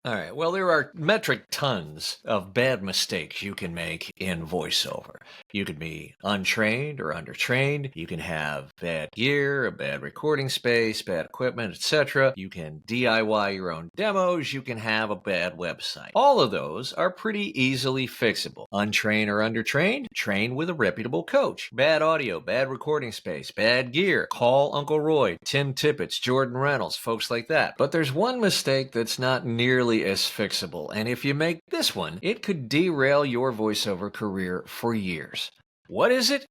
All right. Well, there are metric tons of bad mistakes you can make in voiceover. You could be untrained or undertrained. You can have bad gear, a bad recording space, bad equipment, etc. You can DIY your own demos. You can have a bad website. All of those are pretty easily fixable. Untrained or undertrained? Train with a reputable coach. Bad audio, bad recording space, bad gear. Call Uncle Roy, Tim Tippett, Jordan Reynolds, folks like that. But there's one mistake that's not nearly as fixable, and if you make this one, it could derail your voiceover career for years. What is it?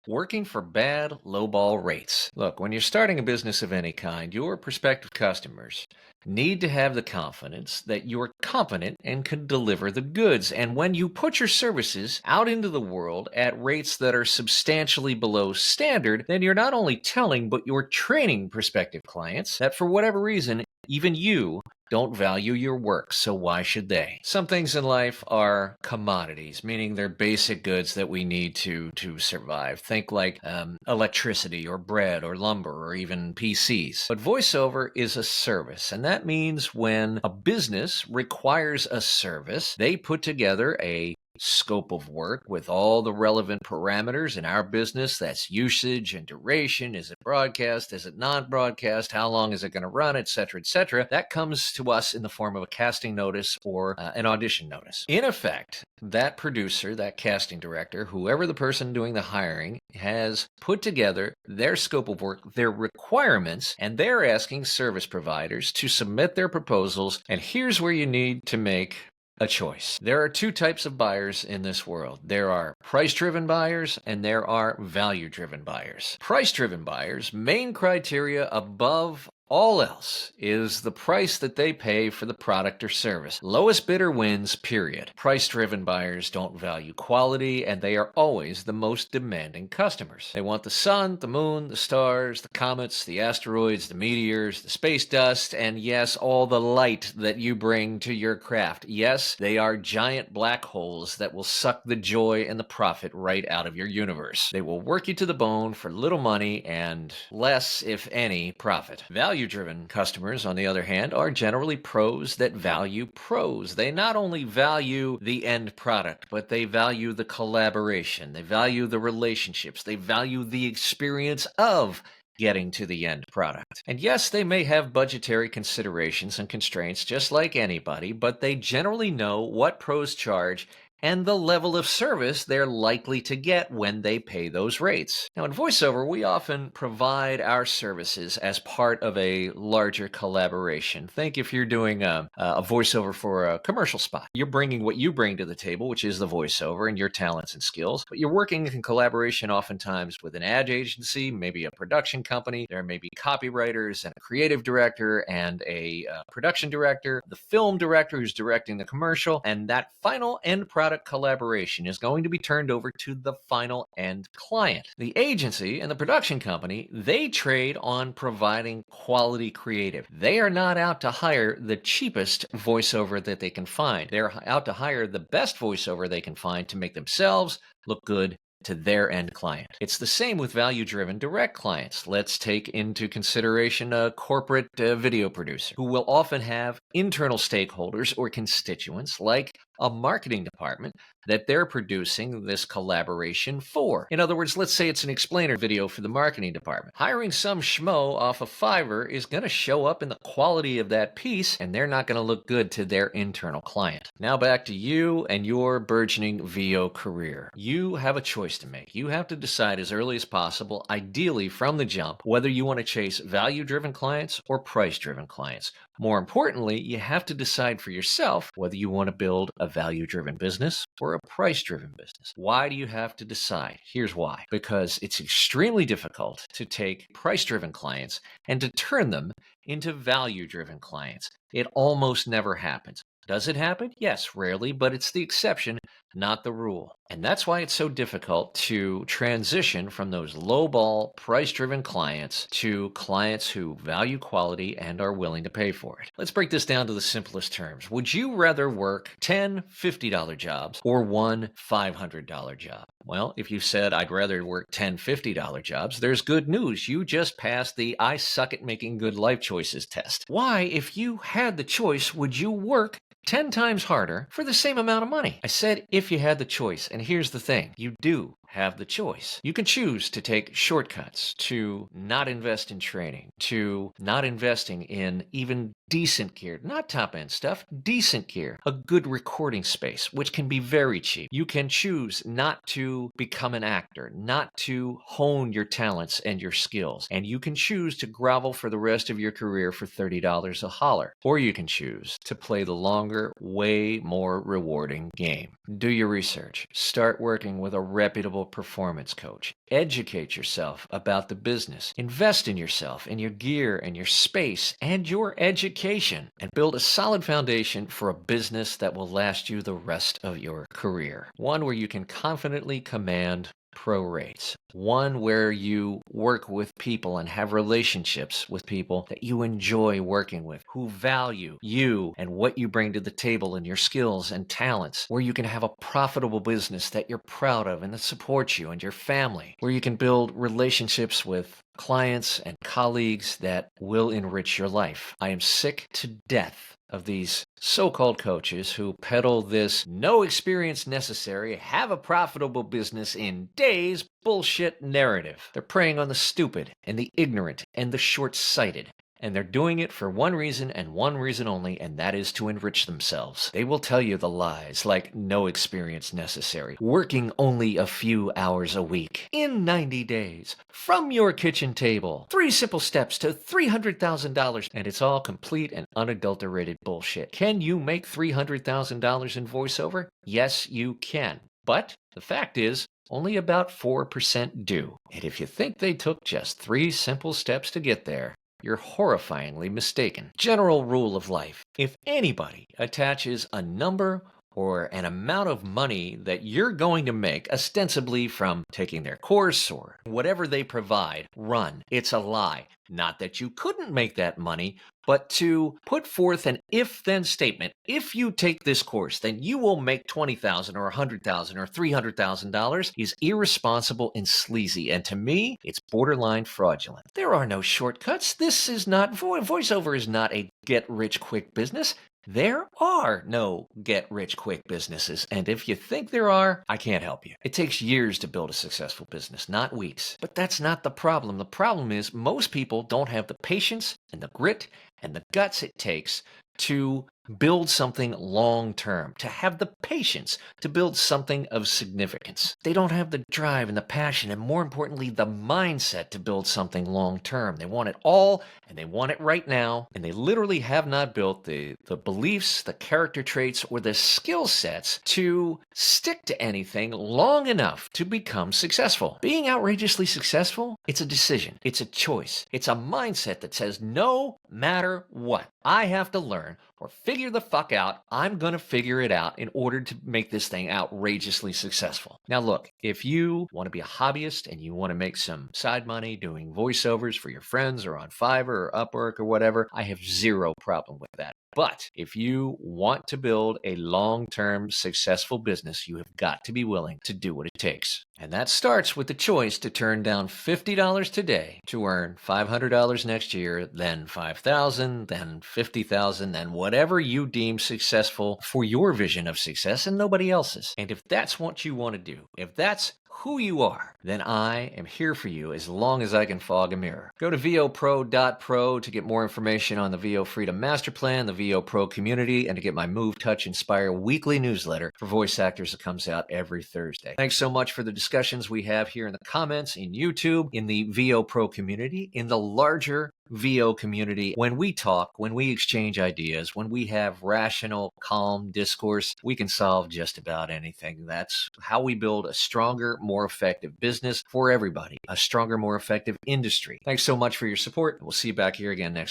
Working for bad lowball rates. Look, when you're starting a business of any kind, your prospective customers need to have the confidence that you're competent and can deliver the goods. And when you put your services out into the world at rates that are substantially below standard, then you're not only telling, but you're training prospective clients that for whatever reason, even you don't value your work, so why should they? Some things in life are commodities, meaning they're basic goods that we need to survive. Think like electricity or bread or lumber or even PCs. But voiceover is a service, and that means when a business requires a service, they put together a scope of work with all the relevant parameters. In our business, that's usage and duration. Is it broadcast? Is it non-broadcast? How long is it going to run? Etc., etc. That comes to us in the form of a casting notice or an audition notice. In effect, that producer, that casting director, whoever the person doing the hiring, has put together their scope of work, their requirements, and they're asking service providers to submit their proposals. And here's where you need to make a choice. There are two types of buyers in this world. There are price-driven buyers and there are value-driven buyers. Price-driven buyers' main criteria above all else is the price that they pay for the product or service. Lowest bidder wins, period. Price-driven buyers don't value quality, and they are always the most demanding customers. They want the sun, the moon, the stars, the comets, the asteroids, the meteors, the space dust, and yes, all the light that you bring to your craft. Yes, they are giant black holes that will suck the joy and the profit right out of your universe. They will work you to the bone for little money and less, if any, profit. Value-driven customers, on the other hand, are generally pros that value pros. They not only value the end product, but they value the collaboration. They value the relationships. They value the experience of getting to the end product. And yes, they may have budgetary considerations and constraints just like anybody, but they generally know what pros charge and the level of service they're likely to get when they pay those rates. Now, in VoiceOver, we often provide our services as part of a larger collaboration. Think if you're doing a voiceover for a commercial spot. You're bringing what you bring to the table, which is the voiceover and your talents and skills, but you're working in collaboration oftentimes with an ad agency, maybe a production company. There may be copywriters and a creative director and a production director, the film director who's directing the commercial, and that final end product collaboration is going to be turned over to the final end client. The agency and the production company, they trade on providing quality creative. They are not out to hire the cheapest voiceover that they can find. They're out to hire the best voiceover they can find to make themselves look good to their end client. It's the same with value-driven direct clients. Let's take into consideration a corporate video producer who will often have internal stakeholders or constituents like a marketing department that they're producing this collaboration for. In other words, let's say it's an explainer video for the marketing department. Hiring some schmo off of Fiverr is going to show up in the quality of that piece, and they're not going to look good to their internal client. Now back to you and your burgeoning VO career. You have a choice to make. You have to decide as early as possible, ideally from the jump, whether you want to chase value-driven clients or price-driven clients. More importantly, you have to decide for yourself whether you want to build a value-driven business or a price-driven business. Why do you have to decide? Here's why. Because it's extremely difficult to take price-driven clients and to turn them into value-driven clients. It almost never happens. Does it happen? Yes, rarely, but it's the exception, not the rule. And that's why it's so difficult to transition from those low-ball, price-driven clients to clients who value quality and are willing to pay for it. Let's break this down to the simplest terms. Would you rather work 10 $50 jobs or one $500 job? Well, if you said, I'd rather work 10 $50 jobs, there's good news. You just passed the I suck at making good life choices test. Why, if you had the choice, would you work 10 times harder for the same amount of money? I said if you had the choice, and here's the thing, you do have the choice. You can choose to take shortcuts, to not invest in training, to not investing in even decent gear, not top-end stuff, decent gear, a good recording space, which can be very cheap. You can choose not to become an actor, not to hone your talents and your skills, and you can choose to grovel for the rest of your career for $30 a holler, or you can choose to play the longer, way more rewarding game. Do your research. Start working with a reputable performance coach. Educate yourself about the business. Invest in yourself, in your gear, and your space, and your education, and build a solid foundation for a business that will last you the rest of your career. One where you can confidently command pro rates. One where you work with people and have relationships with people that you enjoy working with, who value you and what you bring to the table and your skills and talents, where you can have a profitable business that you're proud of and that supports you and your family, where you can build relationships with clients and colleagues that will enrich your life. I am sick to death of these so-called coaches who peddle this no experience necessary, have a profitable business in days bullshit narrative. They're preying on the stupid and the ignorant and the short-sighted. And they're doing it for one reason and one reason only, and that is to enrich themselves. They will tell you the lies like no experience necessary, working only a few hours a week, in 90 days, from your kitchen table, 3 simple steps to $300,000, and it's all complete and unadulterated bullshit. Can you make $300,000 in voiceover? Yes, you can. But the fact is, only about 4% do. And if you think they took just 3 simple steps to get there, you're horrifyingly mistaken. General rule of life. If anybody attaches a number or an amount of money that you're going to make ostensibly from taking their course or whatever they provide, run. It's a lie. Not that you couldn't make that money, but to put forth an if-then statement. If you take this course, then you will make $20,000 or $100,000 or $300,000 is irresponsible and sleazy. And to me, it's borderline fraudulent. There are no shortcuts. This is not, voiceover is not a get-rich-quick business. There are no get-rich-quick businesses, and if you think there are, I can't help you. It takes years to build a successful business, not weeks. But that's not the problem. The problem is most people don't have the patience and the grit and the guts it takes to build something long-term, to have the patience to build something of significance. They don't have the drive and the passion, and more importantly, the mindset to build something long-term. They want it all, and they want it right now, and they literally have not built the beliefs, the character traits, or the skill sets to stick to anything long enough to become successful. Being outrageously successful, it's a decision. It's a choice. It's a mindset that says, no matter what, I have to learn or figure the fuck out. I'm going to figure it out in order to make this thing outrageously successful. Now look, if you want to be a hobbyist and you want to make some side money doing voiceovers for your friends or on Fiverr or Upwork or whatever, I have zero problem with that. But if you want to build a long-term successful business, you have got to be willing to do what it takes. And that starts with the choice to turn down $50 today to earn $500 next year, then $5,000, then $50,000, then whatever you deem successful for your vision of success and nobody else's. And if that's what you want to do, if that's who you are, then I am here for you as long as I can fog a mirror. Go to vopro.pro to get more information on the VO Freedom Master Plan, the VO Pro community, and to get my Move, Touch, Inspire weekly newsletter for voice actors that comes out every Thursday. Thanks so much for the discussions we have here in the comments, in YouTube, in the VO Pro community, in the larger VO community. When we talk, when we exchange ideas, when we have rational, calm discourse, we can solve just about anything. That's how we build a stronger, more effective business for everybody, a stronger, more effective industry. Thanks so much for your support. We'll see you back here again next week.